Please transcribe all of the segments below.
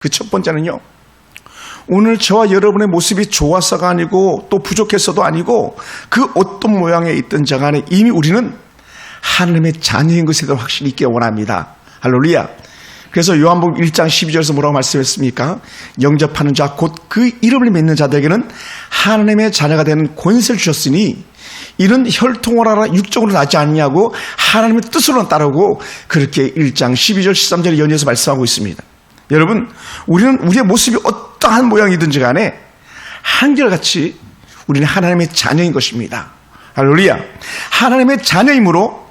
그 첫 번째는요, 오늘 저와 여러분의 모습이 좋아서가 아니고 또 부족해서도 아니고 그 어떤 모양에 있든 간에 이미 우리는 하나님의 자녀인 것에 대해 확신이 있게 원합니다. 할렐루야. 그래서 요한복음 1장 12절에서 뭐라고 말씀했습니까? 영접하는 자 곧 그 이름을 믿는 자들에게는 하나님의 자녀가 되는 권세를 주셨으니 이는 혈통을 알아 육적으로 나지 않냐고 하나님의 뜻으로는 따르고, 그렇게 1장 12절 13절에 연이어서 말씀하고 있습니다. 여러분, 우리는 우리의 모습이 어떠한 모양이든지 간에 한결같이 우리는 하나님의 자녀인 것입니다. 할렐루야. 하나님의 자녀이므로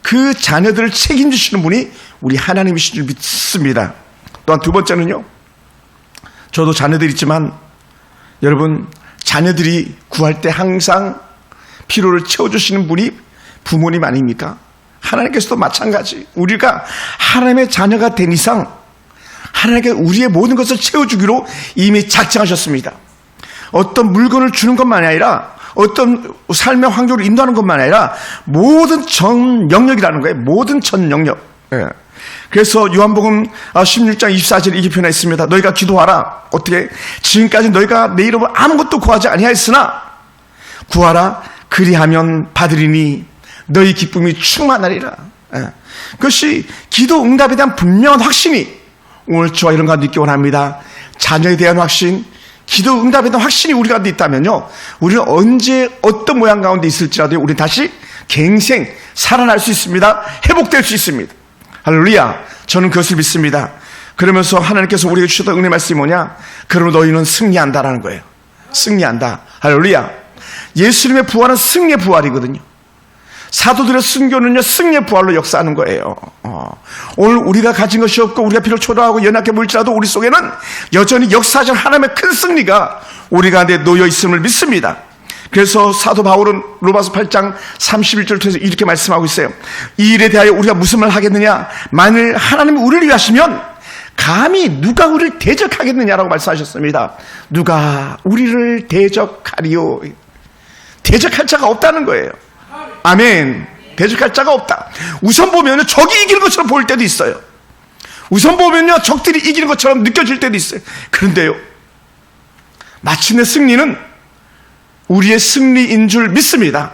그 자녀들을 책임지시는 분이 우리 하나님이신 줄 믿습니다. 또한 두 번째는요, 저도 자녀들이 있지만 여러분, 자녀들이 구할 때 항상 필요를 채워주시는 분이 부모님 아닙니까? 하나님께서도 마찬가지. 우리가 하나님의 자녀가 된 이상 하나님께 우리의 모든 것을 채워주기로 이미 작정하셨습니다. 어떤 물건을 주는 것만이 아니라, 어떤 삶의 환경을 인도하는 것만이 아니라 모든 전 영역이라는 거예요. 모든 전 영역. 그래서 요한복음 16장 24절에 이렇게 표현했습니다. 너희가 기도하라. 어떻게? 지금까지 너희가 내 이름으로 아무것도 구하지 아니하였으나 구하라. 그리하면 받으리니 너희 기쁨이 충만하리라. 그것이 기도 응답에 대한 분명한 확신이 오늘 저와 이런 가운데 있기 원합니다. 자녀에 대한 확신, 기도 응답에 대한 확신이 우리 가운데 있다면요, 우리는 언제 어떤 모양 가운데 있을지라도 우리는 다시 갱생 살아날 수 있습니다. 회복될 수 있습니다. 할렐루야. 저는 그것을 믿습니다. 그러면서 하나님께서 우리에게 주셨던 은혜 말씀이 뭐냐? 그러면 너희는 승리한다라는 거예요. 승리한다. 할렐루야. 예수님의 부활은 승리의 부활이거든요. 사도들의 순교는요, 승리의 부활로 역사하는 거예요. 오늘 우리가 가진 것이 없고 우리가 비록 초라하고 연약해 보일지라도 우리 속에는 여전히 역사하신 하나님의 큰 승리가 우리 가운데 놓여 있음을 믿습니다. 그래서 사도 바울은 로마서 8장 31절을 통해서 이렇게 말씀하고 있어요. 이 일에 대하여 우리가 무슨 말을 하겠느냐? 만일 하나님이 우리를 위하시면 감히 누가 우리를 대적하겠느냐라고 말씀하셨습니다. 누가 우리를 대적하리요? 대적할 자가 없다는 거예요. 아멘. 대적할 자가 없다. 우선 보면 적이 이기는 것처럼 보일 때도 있어요. 우선 보면요, 적들이 이기는 것처럼 느껴질 때도 있어요. 그런데요, 마침내 승리는 우리의 승리인 줄 믿습니다.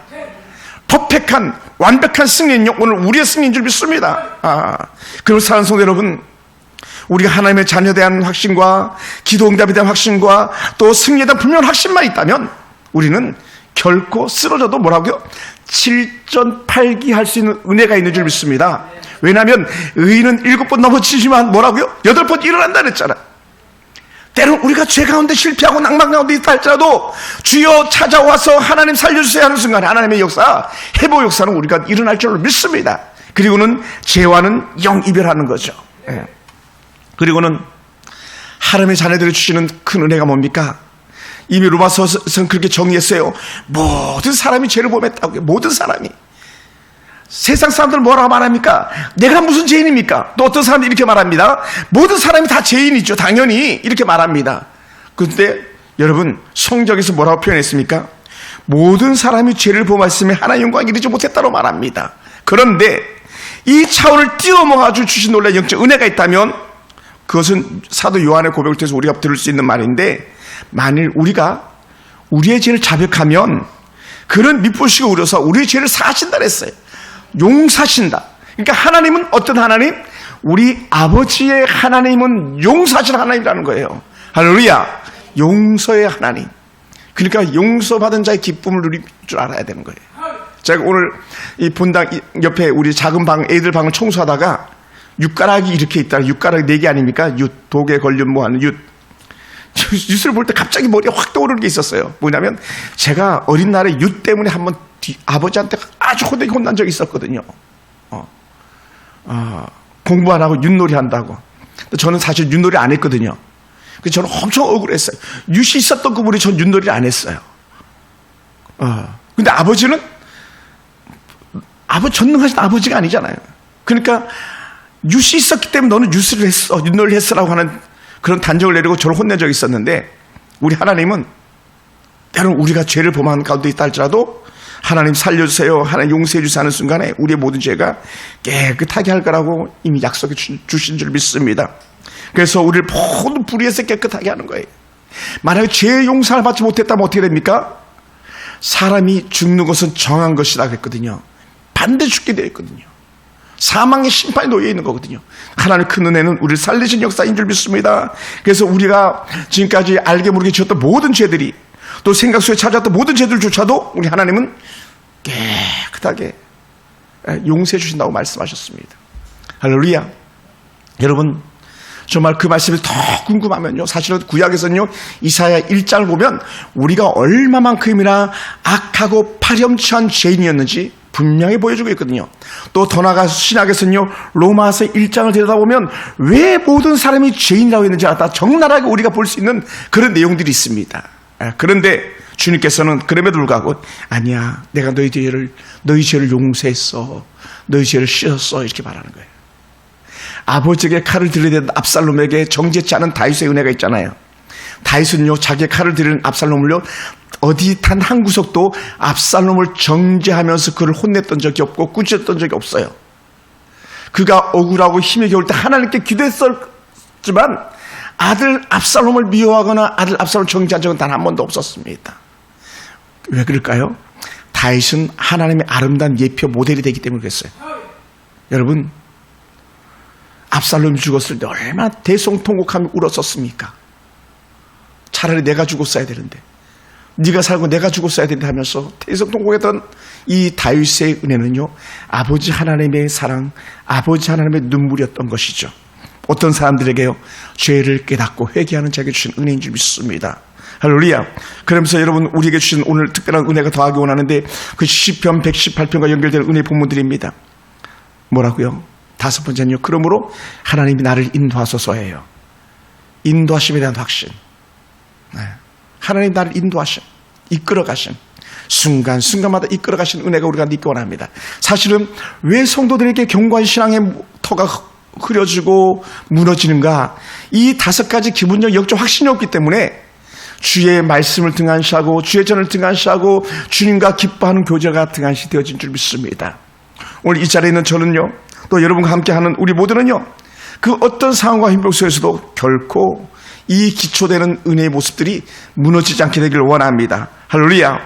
퍼펙한, 완벽한 승리는요, 오늘 우리의 승리인 줄 믿습니다. 그리고 사랑하는 성도 여러분, 우리가 하나님의 자녀에 대한 확신과 기도 응답에 대한 확신과 또 승리에 대한 분명한 확신만 있다면 우리는 결코 쓰러져도 뭐라고요? 7전8기 할 수 있는 은혜가 있는 줄 믿습니다. 왜냐하면 의인은 7번 넘어지지만 뭐라고요? 8번 일어난다 그랬잖아. 때론 우리가 죄 가운데 실패하고 낭만 가운데 있다 할지라도 주여 찾아와서 하나님 살려주세요 하는 순간에 하나님의 역사, 회복 역사는 우리가 일어날 줄로 믿습니다. 그리고는 죄와는 영이별하는 거죠. 그리고는 하나님의 자녀들이 주시는 큰 은혜가 뭡니까? 이미 로마서는 그렇게 정리했어요. 모든 사람이 죄를 범했다고요. 모든 사람이. 세상 사람들은 뭐라고 말합니까? 내가 무슨 죄인입니까? 또 어떤 사람들이 이렇게 말합니다. 모든 사람이 다 죄인이죠. 당연히 이렇게 말합니다. 그런데 여러분, 성경에서 뭐라고 표현했습니까? 모든 사람이 죄를 범했으면 하나님 영광에 이르지 못했다고 말합니다. 그런데 이 차원을 뛰어넘어가지고 주신 놀라운 영적 은혜가 있다면 그것은 사도 요한의 고백을 통해서 우리가 들을 수 있는 말인데, 만일 우리가 우리의 죄를 자백하면 그는 미쁘시고 우려서 우리의 죄를 사하신다 그랬어요. 용사신다. 그러니까 하나님은 어떤 하나님? 우리 아버지의 하나님은 용사하신 하나님이라는 거예요. 할렐루야. 용서의 하나님. 그러니까 용서받은 자의 기쁨을 누릴 줄 알아야 되는 거예요. 제가 오늘 이 본당 옆에 우리 작은 방, 애들 방을 청소하다가 육가락이 이렇게 있다. 육가락이 4개 아닙니까? 독에 걸린 뭐하는 뉴스를 볼 때 갑자기 머리에 확 떠오르는 게 있었어요. 뭐냐면 제가 어린 날에 윷 때문에 한번 아버지한테 아주 호되게 혼난 적이 있었거든요. 공부 안 하고 윷놀이 한다고. 저는 사실 윷놀이 안 했거든요. 그래서 저는 엄청 억울했어요. 윷이 있었던 그분이 전 윷놀이를 안 했어요. 근데 아버지는 전능하신 아버지가 아니잖아요. 그러니까 윷이 있었기 때문에 너는 윷을 했어, 윷놀이를 했으라고 하는 그런 단정을 내리고 저를 혼낸 적이 있었는데, 우리 하나님은 때론 우리가 죄를 범한 가운데 있다 할지라도 하나님 살려주세요, 하나님 용서해 주세요 하는 순간에 우리의 모든 죄가 깨끗하게 할 거라고 이미 약속해 주신 줄 믿습니다. 그래서 우리를 모든 불의에서 깨끗하게 하는 거예요. 만약에 죄의 용서를 받지 못했다면 어떻게 됩니까? 사람이 죽는 것은 정한 것이다 그랬거든요. 반드시 죽게 되어 있거든요. 사망의 심판이 놓여 있는 거거든요. 하나님의 큰 은혜는 우리를 살리신 역사인 줄 믿습니다. 그래서 우리가 지금까지 알게 모르게 지었던 모든 죄들이, 또 생각 속에 찾아왔던 모든 죄들조차도 우리 하나님은 깨끗하게 용서해 주신다고 말씀하셨습니다. 할렐루야. 여러분, 정말 그 말씀이 더 궁금하면요, 사실은 구약에서는요, 이사야 1장을 보면 우리가 얼마만큼이나 악하고 파렴치한 죄인이었는지 분명히 보여주고 있거든요. 또 더 나아가서 신약에서는요, 로마서 1장을 들여다보면 왜 모든 사람이 죄인이라고 했는지 다 적나라하게 우리가 볼 수 있는 그런 내용들이 있습니다. 그런데 주님께서는 그럼에도 불구하고 아니야, 내가 너희 죄를 용서했어, 너희 죄를 씻었어, 이렇게 말하는 거예요. 아버지에게 칼을 들이대는 압살롬에게 정죄치 않은 다윗의 은혜가 있잖아요. 다윗은요, 자기의 칼을 들이는 압살롬을요, 어디 단 한 구석도 압살롬을 정죄하면서 그를 혼냈던 적이 없고 꾸짖었던 적이 없어요. 그가 억울하고 힘이 겨울 때 하나님께 기도했었지만 아들 압살롬을 미워하거나 아들 압살롬을 정죄한 적은 단 한 번도 없었습니다. 왜 그럴까요? 다윗은 하나님의 아름다운 예표 모델이 되기 때문에 그랬어요. 여러분, 압살롬이 죽었을 때 얼마나 대성통곡하며 울었었습니까? 차라리 내가 죽었어야 되는데, 네가 살고 내가 죽었어야 되는데 하면서 대성통곡했던 이 다윗의 은혜는요, 아버지 하나님의 사랑, 아버지 하나님의 눈물이었던 것이죠. 어떤 사람들에게요, 죄를 깨닫고 회개하는 자에게 주신 은혜인 줄 믿습니다. 할렐루야. 그러면서 여러분, 우리에게 주신 오늘 특별한 은혜가 더하기 원하는데, 그 시편 118편과 연결되는 은혜 본문들입니다. 뭐라고요? 다섯 번째는요, 그러므로 하나님이 나를 인도하소서예요. 인도하심에 대한 확신. 하나님 나를 인도하심, 이끌어가심, 순간순간마다 이끌어가신 은혜가 우리가 믿기 원합니다. 사실은 왜 성도들에게 견고한 신앙의 터가 흐려지고 무너지는가? 이 다섯 가지 기본적 영적 확신이 없기 때문에 주의 말씀을 등한시하고 주의 전을 등한시하고 주님과 기뻐하는 교제가 등한시 되어진 줄 믿습니다. 오늘 이 자리에 있는 저는요, 또 여러분과 함께하는 우리 모두는요, 그 어떤 상황과 힘벽 속에서도 결코 이 기초되는 은혜의 모습들이 무너지지 않게 되기를 원합니다. 할렐루야.